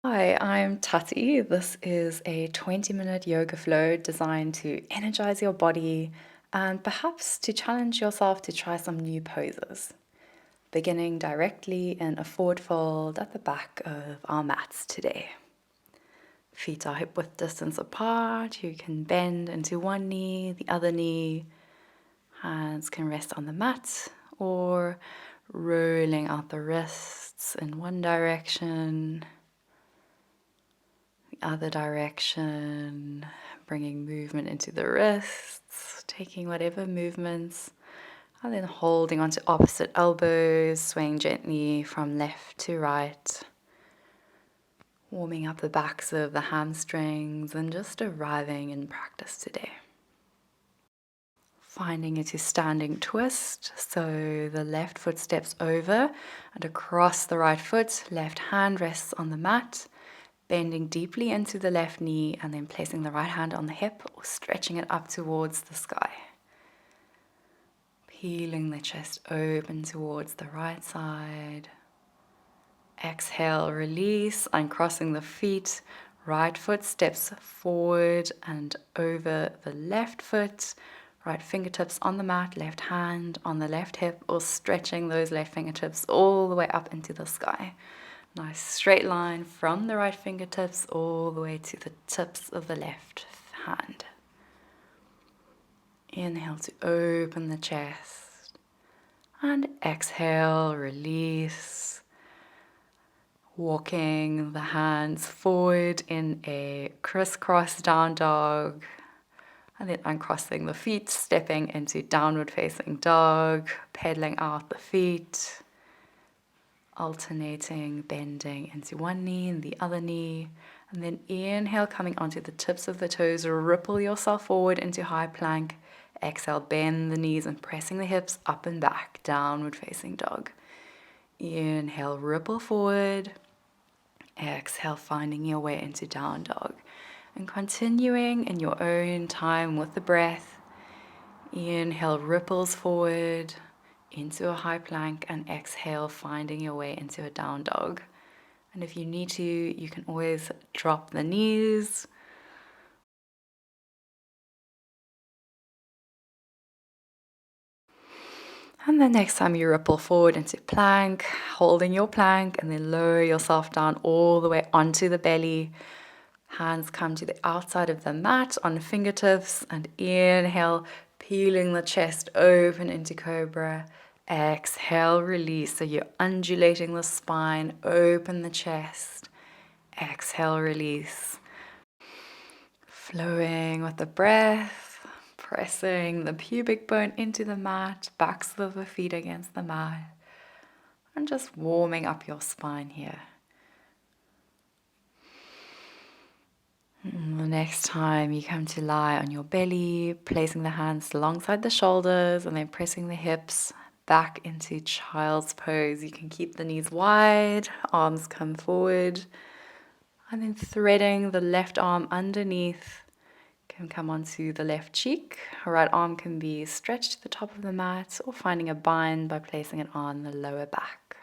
Hi, I'm Tati. This is a 20-minute yoga flow designed to energize your body and perhaps to challenge yourself to try some new poses. Beginning directly in a forward fold at the back of our mats today. Feet are hip width distance apart. You can bend into one knee, the other knee. Hands can rest on the mat or rolling out the wrists in one direction, other direction, bringing movement into the wrists, taking whatever movements, and then holding onto opposite elbows, swaying gently from left to right, warming up the backs of the hamstrings, and just arriving in practice today. Finding it a standing twist, so the left foot steps over and across the right foot, left hand rests on the mat, bending deeply into the left knee and then placing the right hand on the hip or stretching it up towards the sky. Peeling the chest open towards the right side. Exhale, release, uncrossing the feet. Right foot steps forward and over the left foot. Right fingertips on the mat, left hand on the left hip, or stretching those left fingertips all the way up into the sky. Nice straight line from the right fingertips all the way to the tips of the left hand. Inhale to open the chest. And exhale, release. Walking the hands forward in a crisscross down dog. And then uncrossing the feet, stepping into downward facing dog, pedaling out the feet. Alternating, bending into one knee and the other knee. And then inhale, coming onto the tips of the toes, ripple yourself forward into high plank. Exhale, bend the knees and pressing the hips up and back, downward facing dog. Inhale, ripple forward. Exhale, finding your way into down dog. And continuing in your own time with the breath. Inhale, ripples forward into a high plank, and exhale, finding your way into a down dog. And if you need to, you can always drop the knees. And the next time you ripple forward into plank, holding your plank, and then lower yourself down all the way onto the belly. Hands come to the outside of the mat on fingertips, and inhale, peeling the chest open into cobra. Exhale, release. So you're undulating the spine, open the chest. Exhale, release. Flowing with the breath, pressing the pubic bone into the mat, backs of the feet against the mat, and just warming up your spine here. The next time you come to lie on your belly, placing the hands alongside the shoulders and then pressing the hips back into child's pose. You can keep the knees wide, arms come forward, and then threading the left arm underneath can come onto the left cheek. Right arm can be stretched to the top of the mat or finding a bind by placing it on the lower back.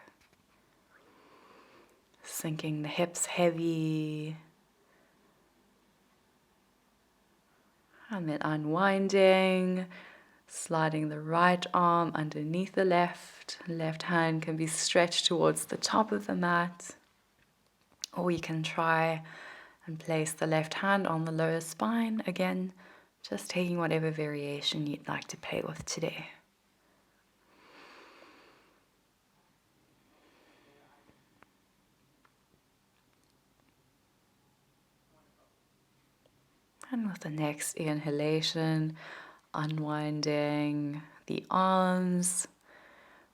Sinking the hips heavy. And then unwinding, sliding the right arm underneath the left. Left hand can be stretched towards the top of the mat. Or you can try and place the left hand on the lower spine. Again, just taking whatever variation you'd like to play with today. And with the next inhalation, unwinding the arms,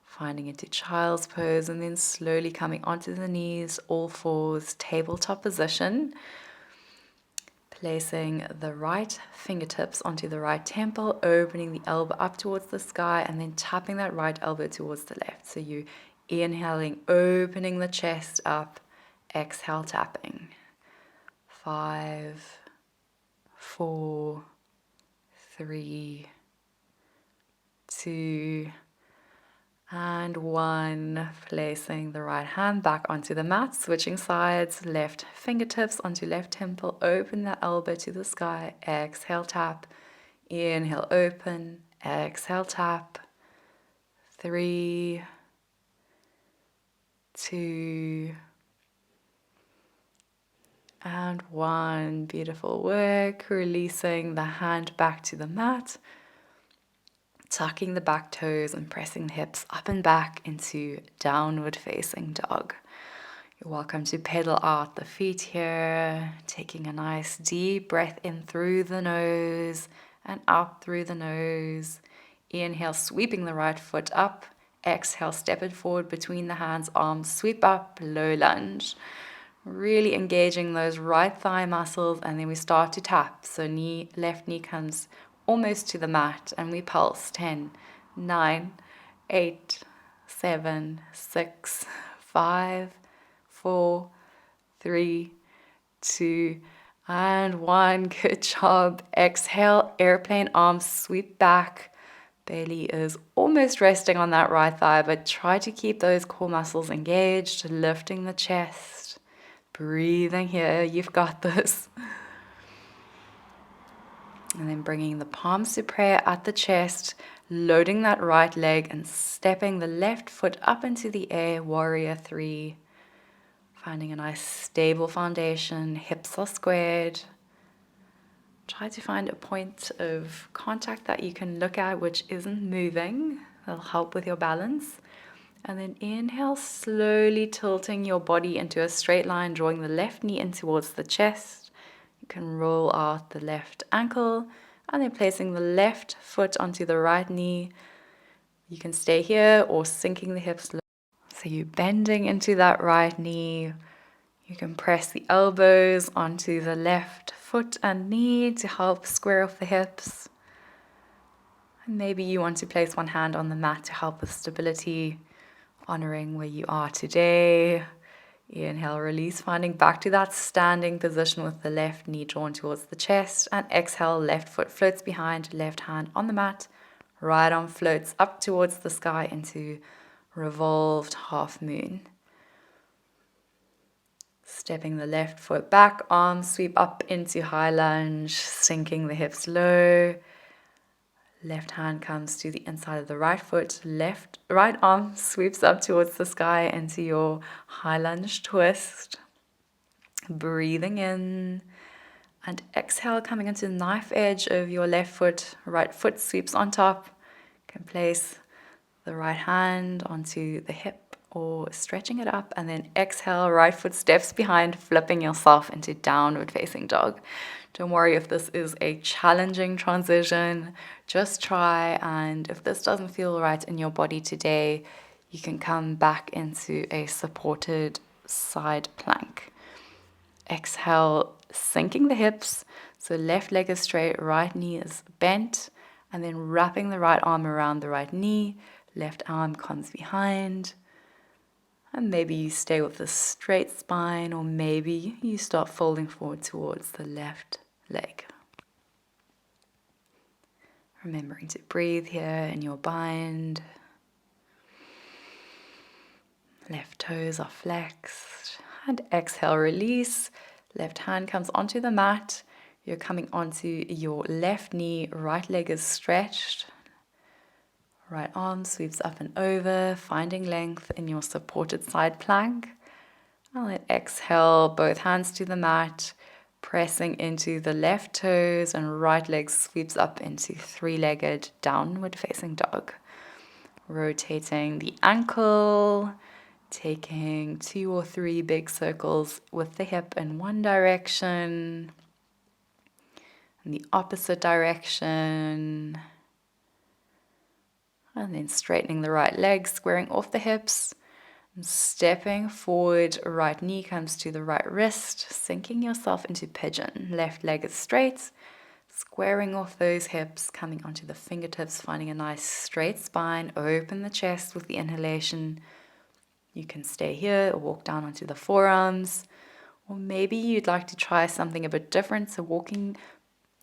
finding into child's pose, and then slowly coming onto the knees, all fours, tabletop position. Placing the right fingertips onto the right temple, opening the elbow up towards the sky, and then tapping that right elbow towards the left. So you inhaling, opening the chest up, exhale, tapping. 5, 4, 3, 2, And 1, placing the right hand back onto the mat, switching sides, left fingertips onto left temple, open the elbow to the sky, exhale, tap, inhale, open, exhale, tap, 3, 2, and 1. Beautiful work. Releasing the hand back to the mat, tucking the back toes and pressing the hips up and back into downward facing dog. You're welcome to pedal out the feet here, taking a nice deep breath in through the nose and out through the nose. Inhale, sweeping the right foot up. Exhale, step it forward between the hands, arms sweep up, low lunge. Really engaging those right thigh muscles, and then we start to tap. So left knee comes almost to the mat, and we pulse. 10, 9, 8, 7, 6, 5, 4, 3, 2, and 1. Good job. Exhale, airplane arms sweep back. Belly is almost resting on that right thigh, but try to keep those core muscles engaged, lifting the chest. Breathing here, you've got this. And then bringing the palms to prayer at the chest, loading that right leg and stepping the left foot up into the air, warrior 3. Finding a nice stable foundation, hips are squared. Try to find a point of contact that you can look at which isn't moving. That'll help with your balance. And then inhale, slowly tilting your body into a straight line, drawing the left knee in towards the chest. You can roll out the left ankle and then placing the left foot onto the right knee. You can stay here or sinking the hips low. So you're bending into that right knee. You can press the elbows onto the left foot and knee to help square off the hips. And maybe you want to place one hand on the mat to help with stability, honoring where you are today. Inhale, release, finding back to that standing position with the left knee drawn towards the chest. And exhale, left foot floats behind, left hand on the mat. Right arm floats up towards the sky into revolved half moon. Stepping the left foot back, arms sweep up into high lunge, sinking the hips low. Left hand comes to the inside of the right foot. Right arm sweeps up towards the sky into your high lunge twist. Breathing in. And exhale, coming into the knife edge of your left foot. Right foot sweeps on top. You can place the right hand onto the hip or stretching it up. And then exhale, right foot steps behind, flipping yourself into downward facing dog. Don't worry if this is a challenging transition. Just try, and if this doesn't feel right in your body today, you can come back into a supported side plank. Exhale, sinking the hips. So left leg is straight, right knee is bent, and then wrapping the right arm around the right knee. Left arm comes behind. And maybe you stay with a straight spine, or maybe you start folding forward towards the left leg. Remembering to breathe here in your bind. Left toes are flexed. And exhale, release. Left hand comes onto the mat. You're coming onto your left knee. Right leg is stretched. Right arm sweeps up and over, finding length in your supported side plank. And then exhale, both hands to the mat, pressing into the left toes, and right leg sweeps up into three-legged downward facing dog. Rotating the ankle, taking 2 or 3 big circles with the hip in one direction, and the opposite direction. And then straightening the right leg, squaring off the hips. And stepping forward, right knee comes to the right wrist, sinking yourself into pigeon. Left leg is straight, squaring off those hips, coming onto the fingertips, finding a nice straight spine. Open the chest with the inhalation. You can stay here or walk down onto the forearms. Or maybe you'd like to try something a bit different, so walking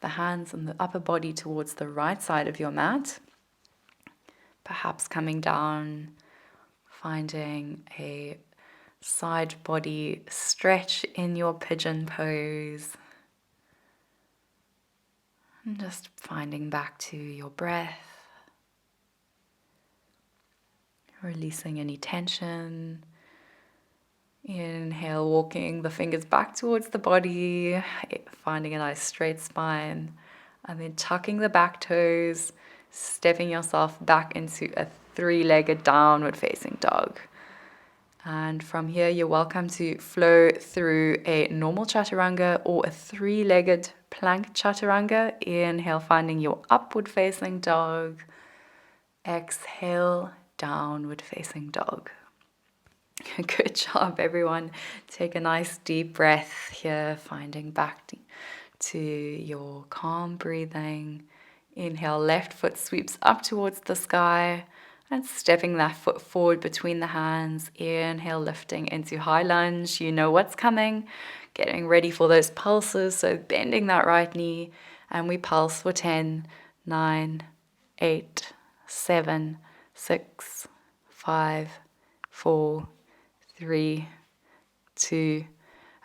the hands and the upper body towards the right side of your mat. perhaps coming down, finding a side body stretch in your pigeon pose. And just finding back to your breath. Releasing any tension. Inhale, walking the fingers back towards the body, finding a nice straight spine. And then tucking the back toes, stepping yourself back into a 3-legged downward facing dog. And from here, you're welcome to flow through a normal chaturanga or a 3-legged plank chaturanga. Inhale, finding your upward facing dog. Exhale, downward facing dog. Good job, everyone. Take a nice deep breath here, finding back to your calm breathing. Inhale, left foot sweeps up towards the sky and stepping that foot forward between the hands. Inhale, lifting into high lunge. You know what's coming. Getting ready for those pulses. So bending that right knee, and we pulse for 10, 9, 8, 7, 6, 5, 4, 3, 2,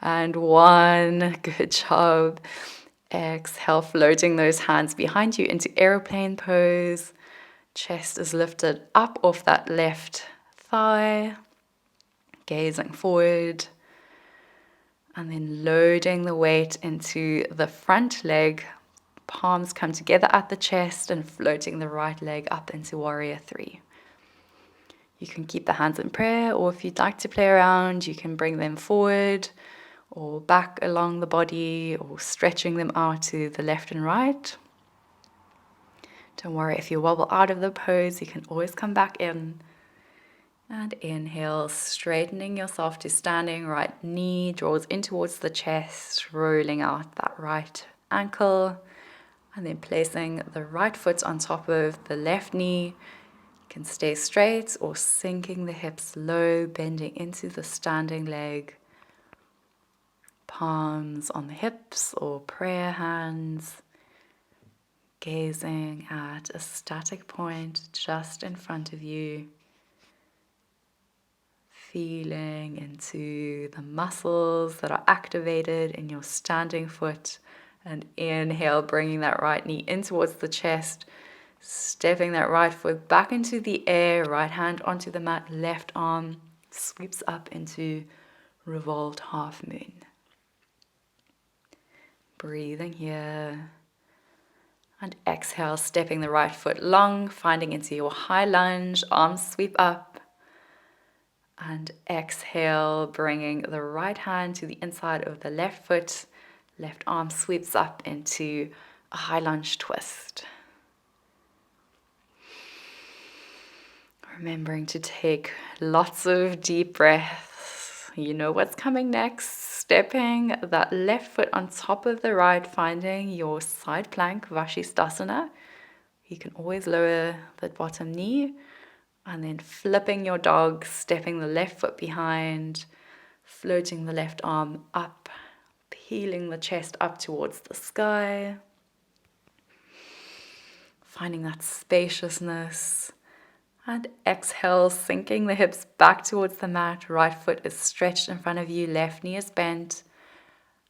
and 1. Good job. Exhale, floating those hands behind you into airplane pose. Chest is lifted up off that left thigh. Gazing forward. And then loading the weight into the front leg. Palms come together at the chest and floating the right leg up into warrior 3. You can keep the hands in prayer, or if you'd like to play around, you can bring them forward or back along the body, or stretching them out to the left and right. Don't worry, if you wobble out of the pose, you can always come back in. And inhale, straightening yourself to standing. Right knee draws in towards the chest, rolling out that right ankle. And then placing the right foot on top of the left knee. You can stay straight or sinking the hips low, bending into the standing leg. Palms on the hips or prayer hands. Gazing at a static point just in front of you. Feeling into the muscles that are activated in your standing foot. And inhale, bringing that right knee in towards the chest. Stepping that right foot back into the air. Right hand onto the mat. Left arm sweeps up into revolved half moon. Breathing here. And exhale, stepping the right foot long, finding into your high lunge, arms sweep up. And exhale, bringing the right hand to the inside of the left foot. Left arm sweeps up into a high lunge twist. Remembering to take lots of deep breaths. You know what's coming next. Stepping that left foot on top of the right, finding your side plank, Vashisthasana. You can always lower the bottom knee. And then flipping your dog, stepping the left foot behind, floating the left arm up, peeling the chest up towards the sky. Finding that spaciousness. And exhale, sinking the hips back towards the mat. Right foot is stretched in front of you, left knee is bent.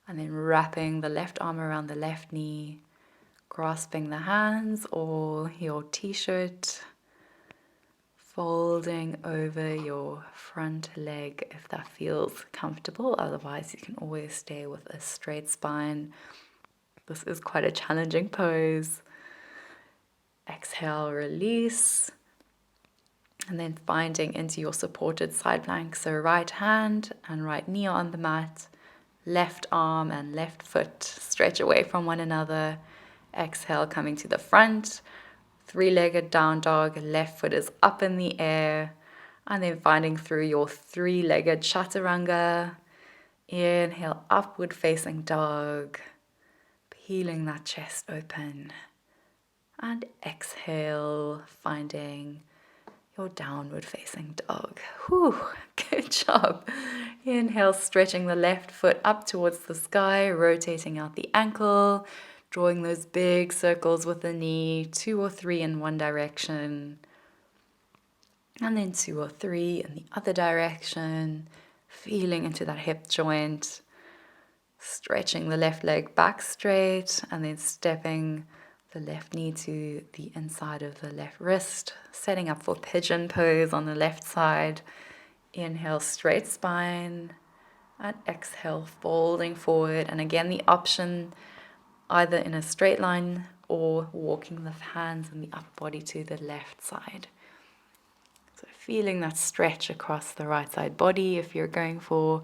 And then wrapping the left arm around the left knee, grasping the hands or your t-shirt, folding over your front leg if that feels comfortable. Otherwise, you can always stay with a straight spine. This is quite a challenging pose. Exhale, release. And then finding into your supported side plank. So right hand and right knee on the mat. Left arm and left foot stretch away from one another. Exhale, coming to the front. 3-legged down dog. Left foot is up in the air. And then finding through your 3-legged chaturanga. Inhale, upward facing dog. Peeling that chest open. And exhale, finding your downward facing dog. Whew, good job. Inhale, stretching the left foot up towards the sky, rotating out the ankle, drawing those big circles with the knee, 2 or 3 in one direction. And then 2 or 3 in the other direction, feeling into that hip joint, stretching the left leg back straight, and then stepping the left knee to the inside of the left wrist, setting up for pigeon pose on the left side. Inhale, straight spine, and exhale, folding forward. And again, the option either in a straight line or walking the hands and the upper body to the left side. So feeling that stretch across the right side body if you're going for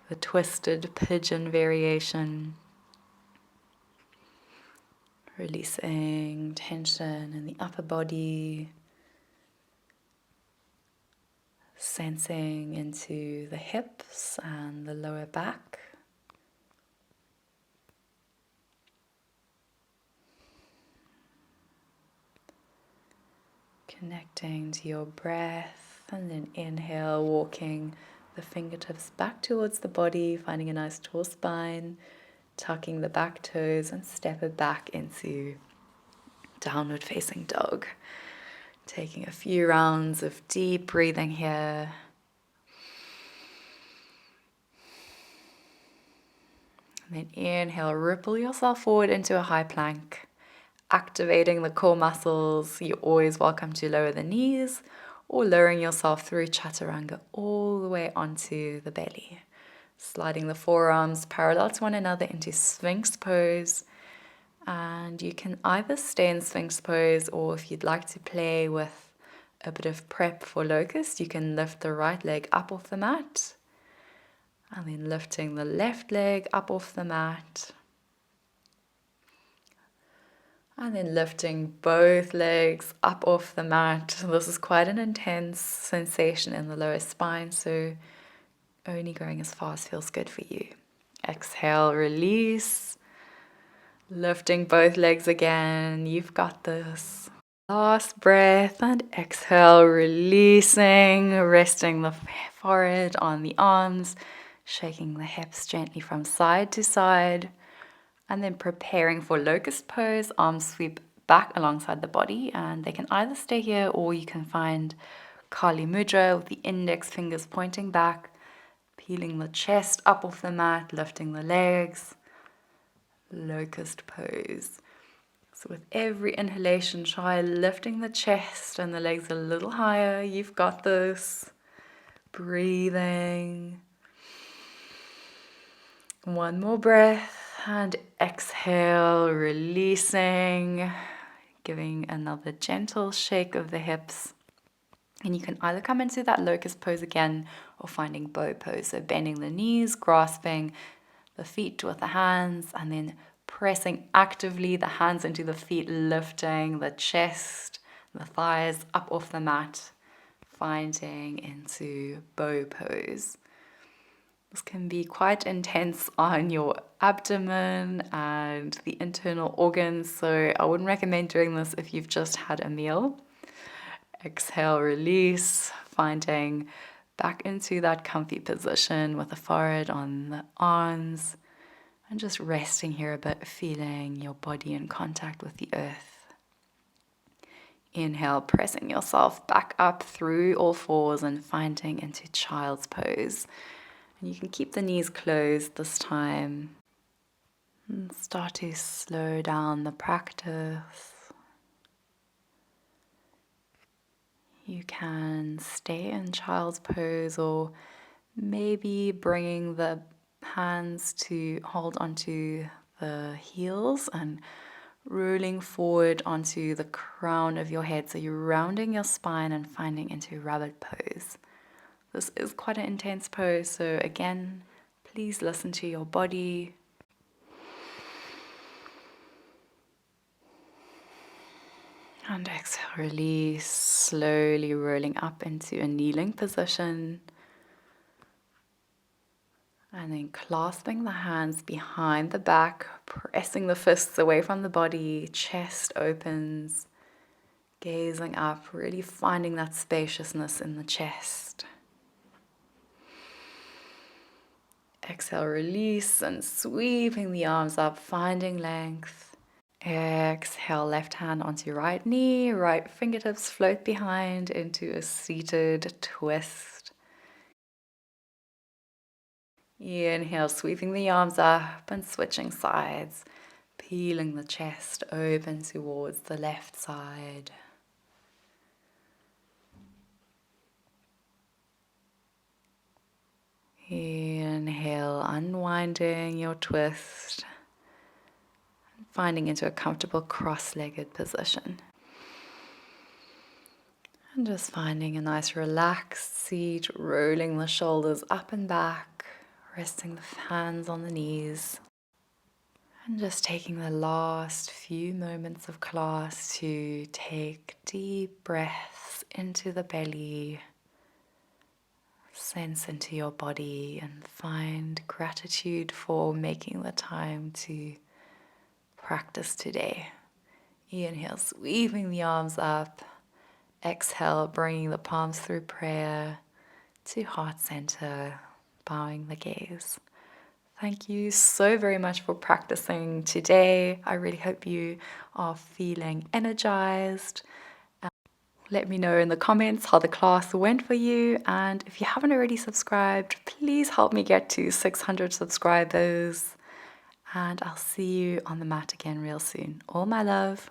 the twisted pigeon variation. Releasing tension in the upper body. Sensing into the hips and the lower back. Connecting to your breath, and then inhale, walking the fingertips back towards the body, finding a nice tall spine, tucking the back toes and step it back into downward facing dog. Taking a few rounds of deep breathing here. And then inhale, ripple yourself forward into a high plank. Activating the core muscles. You're always welcome to lower the knees or lowering yourself through chaturanga all the way onto the belly. Sliding the forearms parallel to one another into Sphinx pose. And you can either stay in Sphinx pose, or if you'd like to play with a bit of prep for locust, you can lift the right leg up off the mat. And then lifting the left leg up off the mat. And then lifting both legs up off the mat. This is quite an intense sensation in the lower spine, so only going as far as feels good for you. Exhale, release. Lifting both legs again. You've got this. Last breath, and exhale, releasing, resting the forehead on the arms, shaking the hips gently from side to side. And then preparing for locust pose, arms sweep back alongside the body, and they can either stay here or you can find Kali Mudra with the index fingers pointing back, peeling the chest up off the mat, lifting the legs, locust pose. So with every inhalation, try lifting the chest and the legs a little higher. You've got this. Breathing. One more breath. And exhale, releasing, giving another gentle shake of the hips. And you can either come into that locust pose again or finding bow pose. So bending the knees, grasping the feet with the hands, and then pressing actively the hands into the feet, lifting the chest, the thighs up off the mat, finding into bow pose. This can be quite intense on your abdomen and the internal organs, so I wouldn't recommend doing this if you've just had a meal. Exhale, release, finding back into that comfy position with the forehead on the arms, and just resting here a bit, feeling your body in contact with the earth. Inhale, pressing yourself back up through all fours and finding into child's pose. And you can keep the knees closed this time. And start to slow down the practice. You can stay in child's pose, or maybe bringing the hands to hold onto the heels and rolling forward onto the crown of your head. So you're rounding your spine and finding into rabbit pose. This is quite an intense pose, so again, please listen to your body. And exhale, release, slowly rolling up into a kneeling position. And then clasping the hands behind the back, pressing the fists away from the body, chest opens, gazing up, really finding that spaciousness in the chest. Exhale, release, and sweeping the arms up, finding length. Exhale, left hand onto your right knee, right fingertips float behind into a seated twist. Inhale, sweeping the arms up and switching sides, peeling the chest open towards the left side. Inhale, unwinding your twist, finding into a comfortable cross-legged position. And just finding a nice relaxed seat, rolling the shoulders up and back, resting the hands on the knees. And just taking the last few moments of class to take deep breaths into the belly, sense into your body, and find gratitude for making the time to practice today. Inhale, sweeping the arms up. Exhale, bringing the palms through prayer to heart center, bowing the gaze. Thank you so very much for practicing today. I really hope you are feeling energized. Let me know in the comments how the class went for you. And if you haven't already subscribed, please help me get to 600 subscribers. And I'll see you on the mat again real soon. All my love.